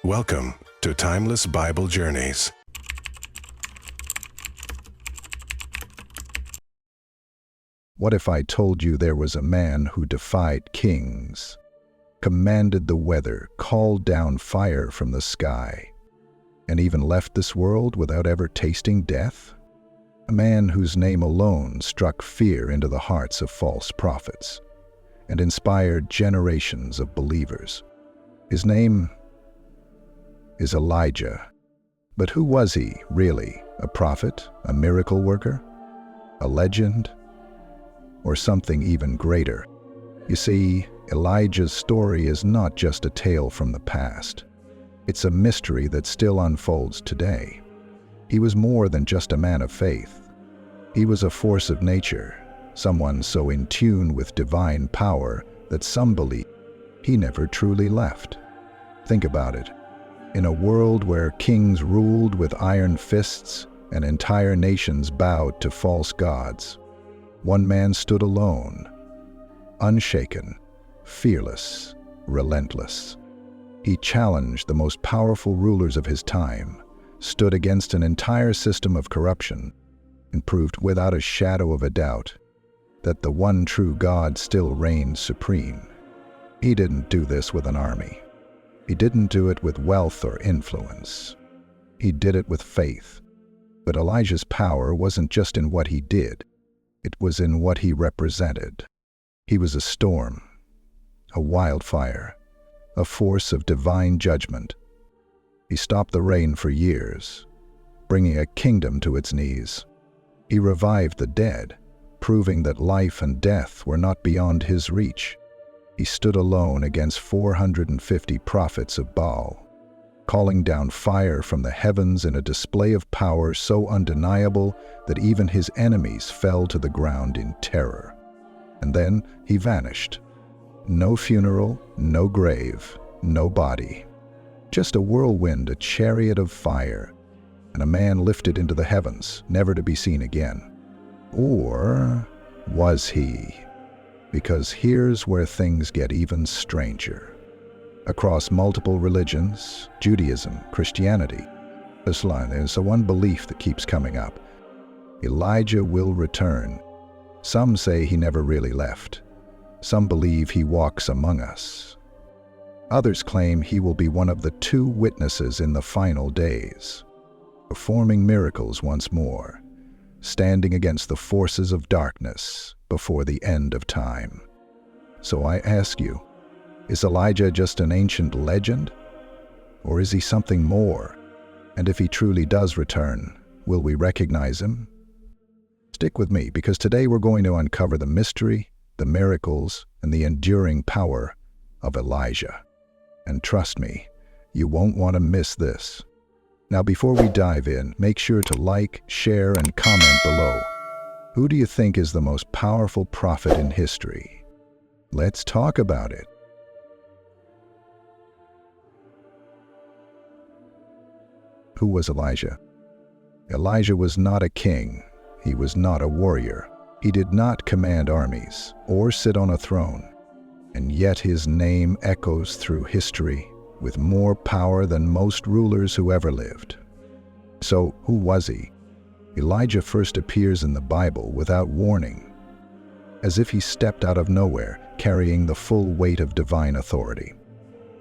Welcome to Timeless Bible Journeys. What if I told you there was a man who defied kings, commanded the weather, called down fire from the sky, and even left this world without ever tasting death? A man whose name alone struck fear into the hearts of false prophets and inspired generations of believers. His name is Elijah. But who was he, really? A prophet? A miracle worker? A legend? Or something even greater? You see, Elijah's story is not just a tale from the past. It's a mystery that still unfolds today. He was more than just a man of faith. He was a force of nature, someone so in tune with divine power that some believe he never truly left. Think about it. In a world where kings ruled with iron fists and entire nations bowed to false gods, one man stood alone, unshaken, fearless, relentless. He challenged the most powerful rulers of his time, stood against an entire system of corruption, and proved without a shadow of a doubt that the one true God still reigned supreme. He didn't do this with an army. He didn't do it with wealth or influence. He did it with faith. But Elijah's power wasn't just in what he did. It was in what he represented. He was a storm, a wildfire, a force of divine judgment. He stopped the rain for years, bringing a kingdom to its knees. He revived the dead, proving that life and death were not beyond his reach. He stood alone against 450 prophets of Baal, calling down fire from the heavens in a display of power so undeniable that even his enemies fell to the ground in terror. And then he vanished. No funeral, no grave, no body. Just a whirlwind, a chariot of fire, and a man lifted into the heavens, never to be seen again. Or was he? Because here's where things get even stranger. Across multiple religions, Judaism, Christianity, Islam, there's one belief that keeps coming up. Elijah will return. Some say he never really left. Some believe he walks among us. Others claim he will be one of the two witnesses in the final days, performing miracles once more, standing against the forces of darkness before the end of time. So I ask you, is Elijah just an ancient legend? Or is he something more? And if he truly does return, will we recognize him? Stick with me, because today we're going to uncover the mystery, the miracles, and the enduring power of Elijah. And trust me, you won't want to miss this. Now, before we dive in, make sure to like, share, and comment below. Who do you think is the most powerful prophet in history? Let's talk about it. Who was Elijah? Elijah was not a king. He was not a warrior. He did not command armies or sit on a throne. And yet his name echoes through history with more power than most rulers who ever lived. So, who was he? Elijah first appears in the Bible without warning, as if he stepped out of nowhere, carrying the full weight of divine authority.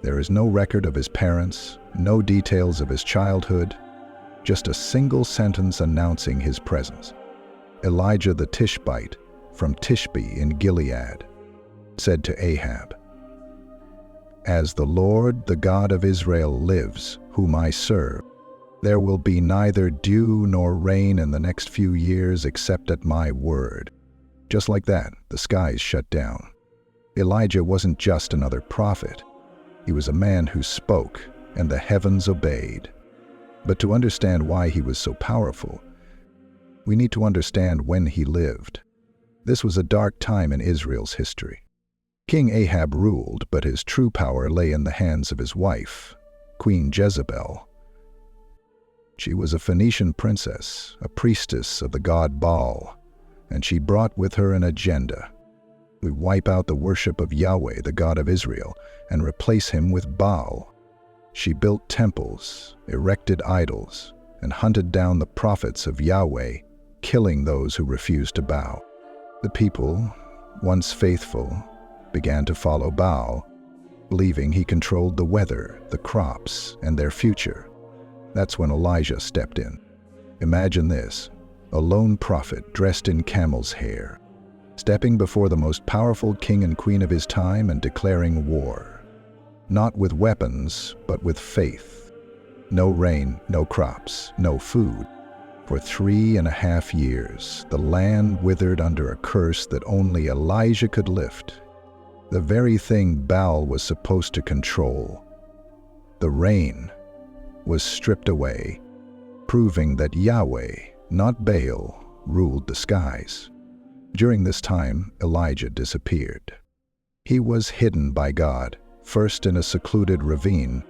There is no record of his parents, no details of his childhood, just a single sentence announcing his presence. Elijah the Tishbite, from Tishbe in Gilead, said to Ahab, "As the Lord, the God of Israel, lives, whom I serve, there will be neither dew nor rain in the next few years except at my word." Just like that, the skies shut down. Elijah wasn't just another prophet. He was a man who spoke, and the heavens obeyed. But to understand why he was so powerful, we need to understand when he lived. This was a dark time in Israel's history. King Ahab ruled, but his true power lay in the hands of his wife, Queen Jezebel. She was a Phoenician princess, a priestess of the god Baal, and she brought with her an agenda. We wipe out the worship of Yahweh, the God of Israel, and replace him with Baal. She built temples, erected idols, and hunted down the prophets of Yahweh, killing those who refused to bow. The people, once faithful, began to follow Baal, believing he controlled the weather, the crops, and their future. That's when Elijah stepped in. Imagine this, a lone prophet dressed in camel's hair, stepping before the most powerful king and queen of his time and declaring war. Not with weapons, but with faith. No rain, no crops, no food. For 3.5 years, the land withered under a curse that only Elijah could lift. The very thing Baal was supposed to control, the rain, was stripped away, proving that Yahweh, not Baal, ruled the skies. During this time, Elijah disappeared. He was hidden by God, first in a secluded ravine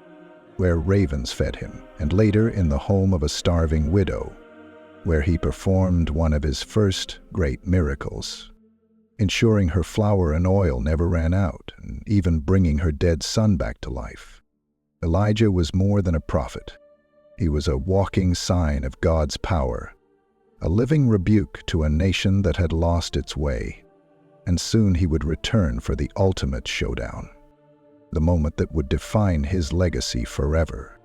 where ravens fed him, and later in the home of a starving widow, where he performed one of his first great miracles, ensuring her flour and oil never ran out, and even bringing her dead son back to life. Elijah was more than a prophet. He was a walking sign of God's power, a living rebuke to a nation that had lost its way, and soon he would return for the ultimate showdown, the moment that would define his legacy forever.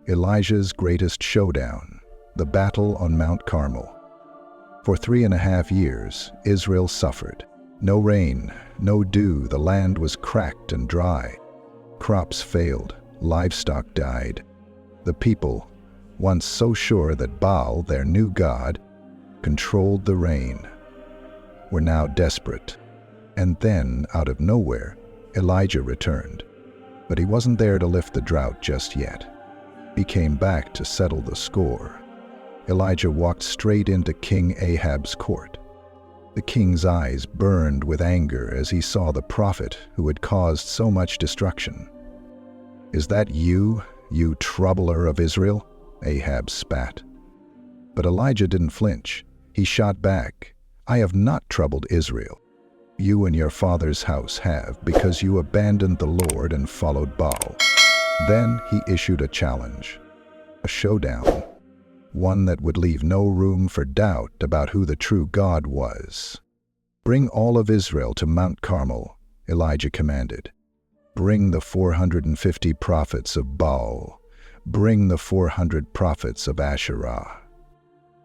Elijah's greatest showdown, the battle on Mount Carmel. For 3.5 years, Israel suffered. No rain, no dew, the land was cracked and dry. Crops failed, livestock died. The people, once so sure that Baal, their new god, controlled the rain, were now desperate. And then, out of nowhere, Elijah returned. But he wasn't there to lift the drought just yet. He came back to settle the score. Elijah walked straight into King Ahab's court. The king's eyes burned with anger as he saw the prophet who had caused so much destruction. "Is that you, you troubler of Israel?" Ahab spat. But Elijah didn't flinch. He shot back, "I have not troubled Israel. You and your father's house have, because you abandoned the Lord and followed Baal." Then he issued a challenge, a showdown, one that would leave no room for doubt about who the true God was. "Bring all of Israel to Mount Carmel," Elijah commanded. "Bring the 450 prophets of Baal. Bring the 400 prophets of Asherah.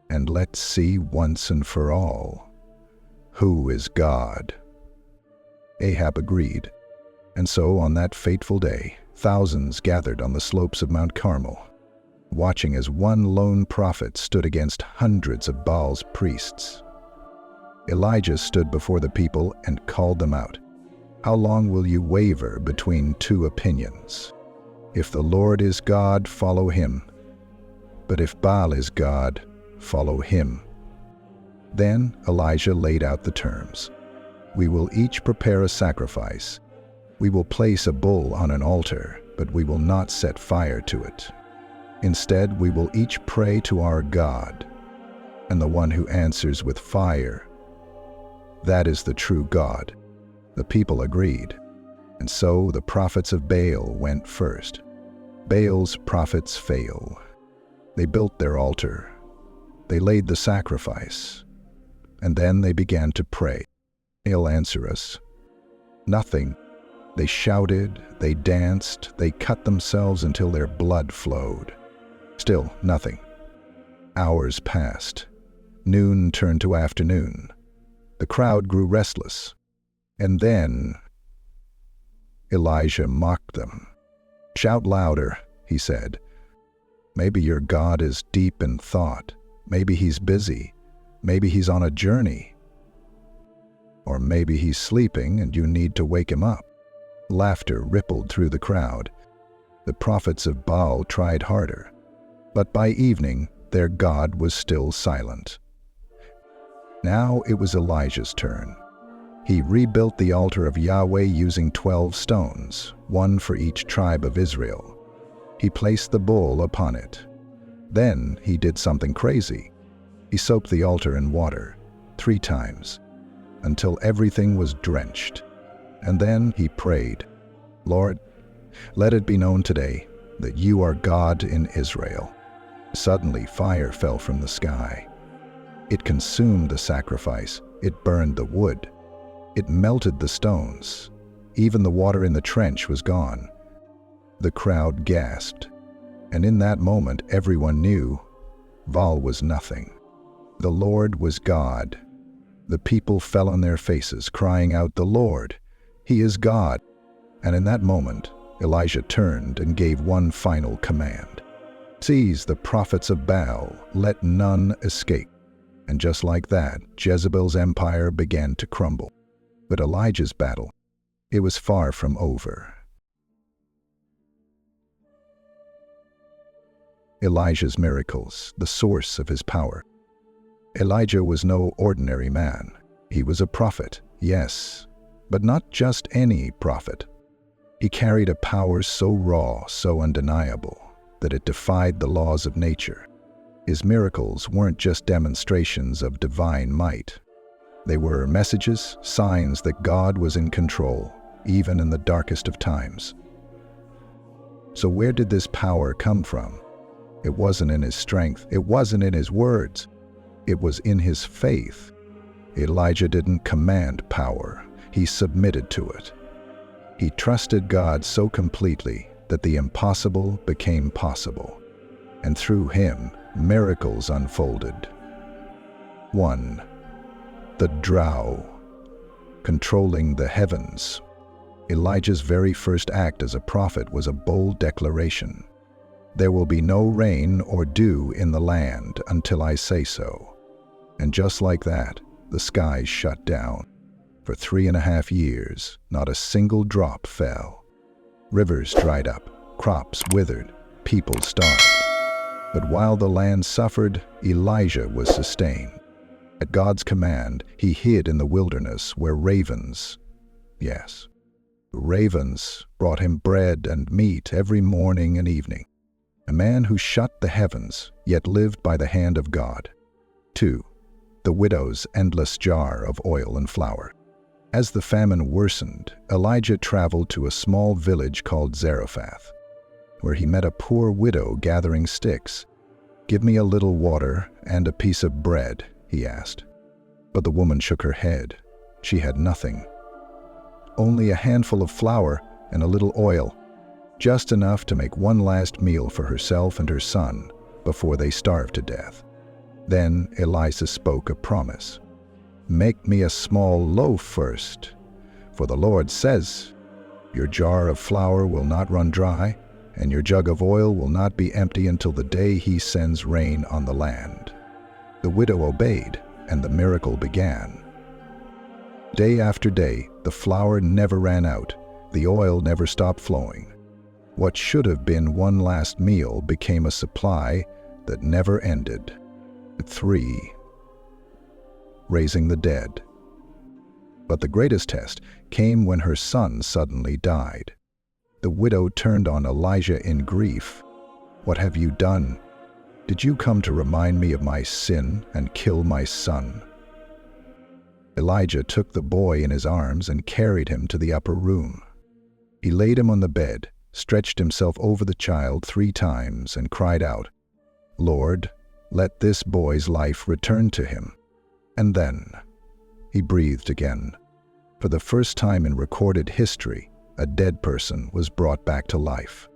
And let's see once and for all, who is God." Ahab agreed, and so on that fateful day, thousands gathered on the slopes of Mount Carmel, watching as one lone prophet stood against hundreds of Baal's priests. Elijah stood before the people and called them out. "How long will you waver between two opinions? If the Lord is God, follow him. But if Baal is God, follow him." Then Elijah laid out the terms. "We will each prepare a sacrifice. We will place a bull on an altar, but we will not set fire to it. Instead, we will each pray to our God, and the one who answers with fire, that is the true God." The people agreed, and so the prophets of Baal went first. Baal's prophets fail. They built their altar. They laid the sacrifice, and then they began to pray. "He'll answer us." Nothing. They shouted, they danced, they cut themselves until their blood flowed. Still nothing. Hours passed. Noon turned to afternoon. The crowd grew restless. And then Elijah mocked them. "Shout louder," he said. "Maybe your God is deep in thought. Maybe he's busy. Maybe he's on a journey. Or maybe he's sleeping and you need to wake him up." Laughter rippled through the crowd. The prophets of Baal tried harder, but by evening their God was still silent. Now it was Elijah's turn. He rebuilt the altar of Yahweh using 12 stones, one for each tribe of Israel. He placed the bull upon it. Then he did something crazy. He soaked the altar in water 3 times, until everything was drenched. And then he prayed, "Lord, let it be known today that you are God in Israel." Suddenly fire fell from the sky. It consumed the sacrifice. It burned the wood. It melted the stones. Even the water in the trench was gone. The crowd gasped, and in that moment everyone knew Baal was nothing. The Lord was God. The people fell on their faces, crying out, "The Lord, He is God." And in that moment, Elijah turned and gave one final command. "Seize the prophets of Baal, let none escape." And just like that, Jezebel's empire began to crumble. But Elijah's battle, it was far from over. Elijah's miracles, the source of his power. Elijah was no ordinary man. He was a prophet, yes, but not just any prophet. He carried a power so raw, so undeniable, that it defied the laws of nature. His miracles weren't just demonstrations of divine might. They were messages, signs that God was in control, even in the darkest of times. So where did this power come from? It wasn't in his strength. It wasn't in his words. It was in his faith. Elijah didn't command power. He submitted to it. He trusted God so completely that the impossible became possible. And through him, miracles unfolded. 1. The drow, controlling the heavens. Elijah's very first act as a prophet was a bold declaration. "There will be no rain or dew in the land until I say so." And just like that, the skies shut down. For 3.5 years, not a single drop fell. Rivers dried up, crops withered, people starved. But while the land suffered, Elijah was sustained. At God's command, he hid in the wilderness where ravens, yes, ravens brought him bread and meat every morning and evening. A man who shut the heavens, yet lived by the hand of God. 2. The widow's endless jar of oil and flour. As the famine worsened, Elijah traveled to a small village called Zarephath, where he met a poor widow gathering sticks. "Give me a little water and a piece of bread," he asked. But the woman shook her head. She had nothing. Only a handful of flour and a little oil, just enough to make one last meal for herself and her son before they starved to death. Then Elijah spoke a promise. "Make me a small loaf first, for the Lord says, your jar of flour will not run dry, and your jug of oil will not be empty until the day he sends rain on the land." The widow obeyed, and the miracle began. Day after day, the flour never ran out, the oil never stopped flowing. What should have been one last meal became a supply that never ended. 3. Raising the dead. But the greatest test came when her son suddenly died. The widow turned on Elijah in grief. "What have you done? Did you come to remind me of my sin and kill my son?" Elijah took the boy in his arms and carried him to the upper room. He laid him on the bed, stretched himself over the child 3 times, and cried out, "Lord, let this boy's life return to him." And then he breathed again. For the first time in recorded history, a dead person was brought back to life.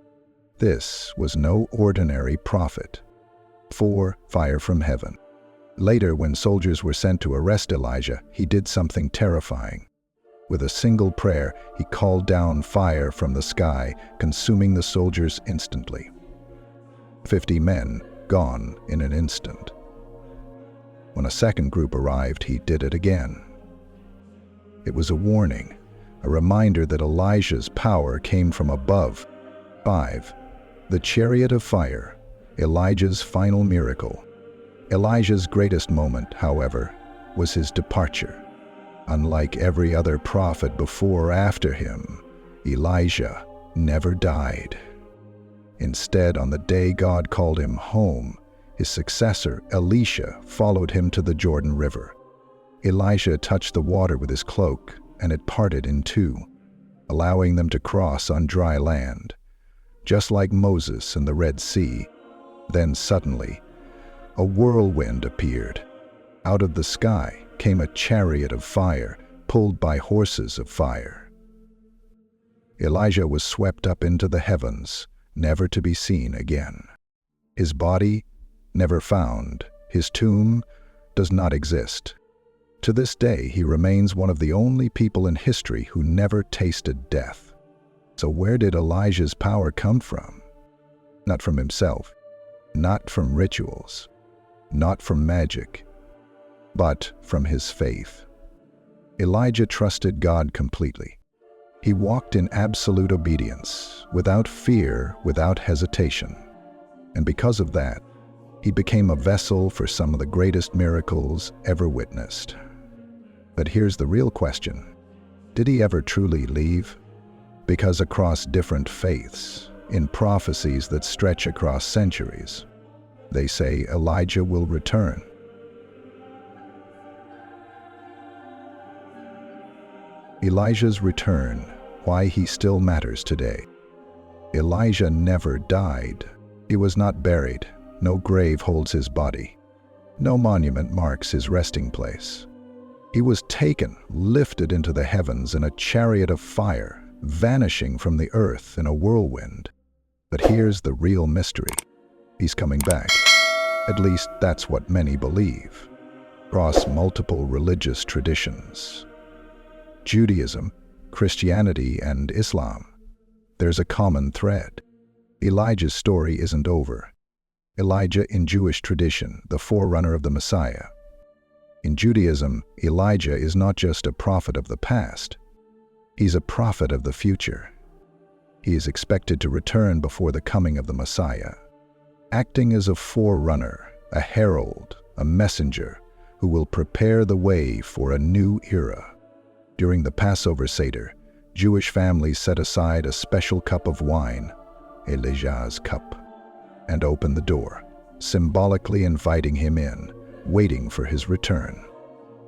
This was no ordinary prophet. 4. Fire from heaven. Later, when soldiers were sent to arrest Elijah, he did something terrifying. With a single prayer, he called down fire from the sky, consuming the soldiers instantly. 50 men gone in an instant. When a second group arrived, he did it again. It was a warning, a reminder that Elijah's power came from above. 5. The chariot of fire, Elijah's final miracle. Elijah's greatest moment, however, was his departure. Unlike every other prophet before or after him, Elijah never died. Instead, on the day God called him home, his successor, Elisha, followed him to the Jordan River. Elisha touched the water with his cloak, and it parted in 2. allowing them to cross on dry land, just like Moses in the Red Sea. Then suddenly, a whirlwind appeared. Out of the sky came a chariot of fire, pulled by horses of fire. Elijah was swept up into the heavens, never to be seen again. His body, never found. His tomb does not exist. To this day, he remains one of the only people in history who never tasted death. So where did Elijah's power come from? Not from himself, not from rituals, not from magic, but from his faith. Elijah trusted God completely. He walked in absolute obedience, without fear, without hesitation. And because of that, he became a vessel for some of the greatest miracles ever witnessed. But here's the real question. Did he ever truly leave? Because across different faiths, in prophecies that stretch across centuries, they say Elijah will return. Elijah's return, why he still matters today. Elijah never died. He was not buried. No grave holds his body. No monument marks his resting place. He was taken, lifted into the heavens in a chariot of fire, vanishing from the earth in a whirlwind. But here's the real mystery. He's coming back. At least that's what many believe. Across multiple religious traditions, Judaism, Christianity, and Islam, there's a common thread. Elijah's story isn't over. Elijah in Jewish tradition, the forerunner of the Messiah. In Judaism, Elijah is not just a prophet of the past. He's a prophet of the future. He is expected to return before the coming of the Messiah, acting as a forerunner, a herald, a messenger who will prepare the way for a new era. During the Passover Seder, Jewish families set aside a special cup of wine, Elijah's cup, and open the door, symbolically inviting him in, waiting for his return.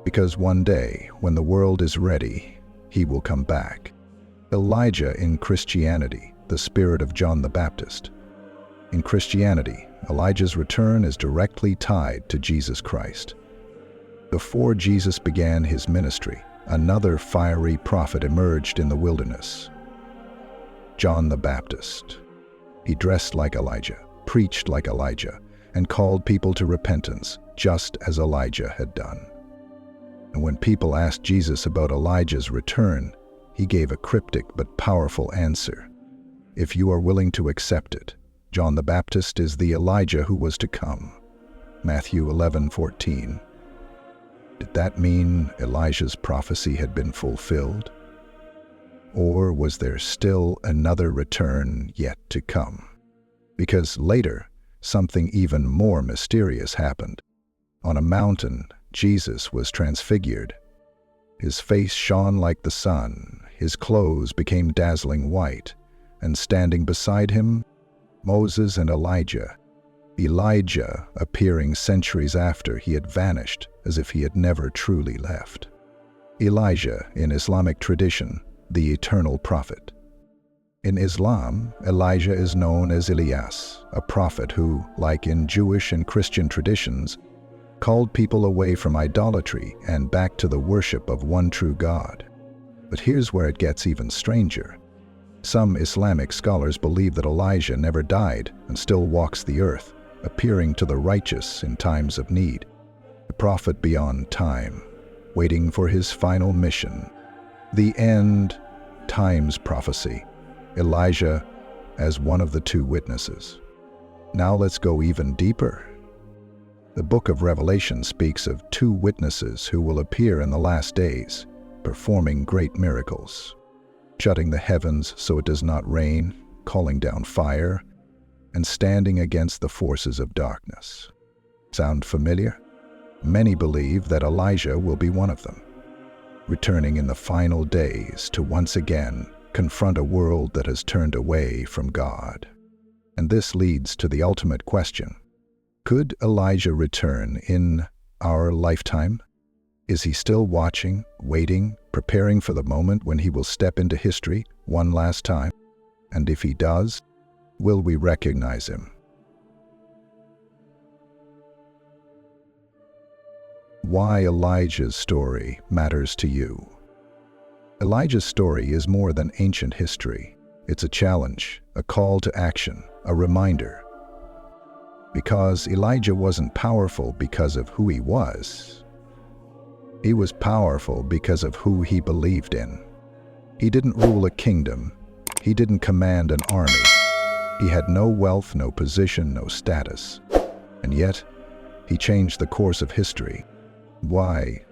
Because one day, when the world is ready, he will come back. Elijah in Christianity, the spirit of John the Baptist. In Christianity, Elijah's return is directly tied to Jesus Christ. Before Jesus began his ministry, another fiery prophet emerged in the wilderness. John the Baptist. He dressed like Elijah, preached like Elijah, and called people to repentance, just as Elijah had done. And when people asked Jesus about Elijah's return, he gave a cryptic but powerful answer. If you are willing to accept it, John the Baptist is the Elijah who was to come. Matthew 11:14. Did that mean Elijah's prophecy had been fulfilled? Or was there still another return yet to come? Because later, something even more mysterious happened. On a mountain, Jesus was transfigured. His face shone like the sun, his clothes became dazzling white, and standing beside him, Moses and Elijah. Elijah appearing centuries after he had vanished, as if he had never truly left. Elijah, in Islamic tradition, the eternal prophet. In Islam, Elijah is known as Elias, a prophet who, like in Jewish and Christian traditions, called people away from idolatry and back to the worship of one true God. But here's where it gets even stranger. Some Islamic scholars believe that Elijah never died and still walks the earth, appearing to the righteous in times of need. A prophet beyond time, waiting for his final mission. The end times prophecy. Elijah as one of the two witnesses. Now let's go even deeper. The book of Revelation speaks of two witnesses who will appear in the last days, performing great miracles, shutting the heavens so it does not rain, calling down fire, and standing against the forces of darkness. Sound familiar? Many believe that Elijah will be one of them, returning in the final days to once again confront a world that has turned away from God. And this leads to the ultimate question. Could Elijah return in our lifetime? Is he still watching, waiting, preparing for the moment when he will step into history one last time? And if he does, will we recognize him? Why Elijah's story matters to you. Elijah's story is more than ancient history. It's a challenge, a call to action, a reminder. Because Elijah wasn't powerful because of who he was. He was powerful because of who he believed in. He didn't rule a kingdom. He didn't command an army. He had no wealth, no position, no status. And yet, he changed the course of history. Why?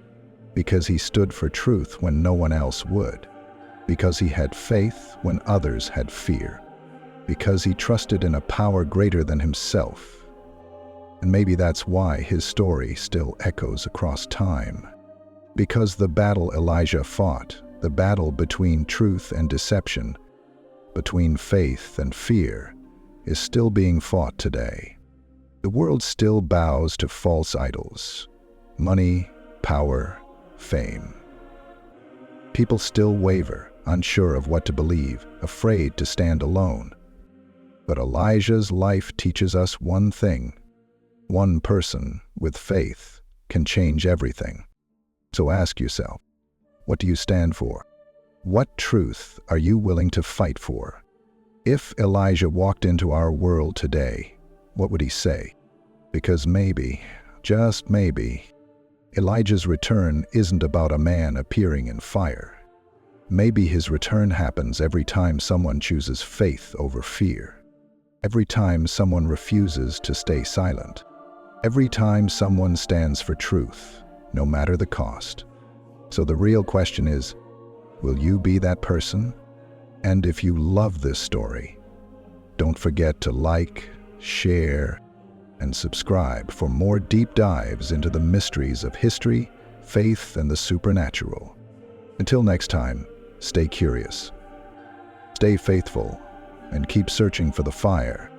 Because he stood for truth when no one else would. Because he had faith when others had fear. Because he trusted in a power greater than himself. And maybe that's why his story still echoes across time. Because the battle Elijah fought, the battle between truth and deception, between faith and fear, is still being fought today. The world still bows to false idols. Money, power, fame. People still waver, unsure of what to believe, afraid to stand alone. But Elijah's life teaches us one thing. One person with faith can change everything. So ask yourself, what do you stand for? What truth are you willing to fight for? If Elijah walked into our world today, what would he say? Because maybe, just maybe, Elijah's return isn't about a man appearing in fire. Maybe his return happens every time someone chooses faith over fear. Every time someone refuses to stay silent. Every time someone stands for truth, no matter the cost. So the real question is, will you be that person? And if you love this story, don't forget to like, share, and subscribe for more deep dives into the mysteries of history, faith, and the supernatural. Until next time, stay curious, stay faithful, and keep searching for the fire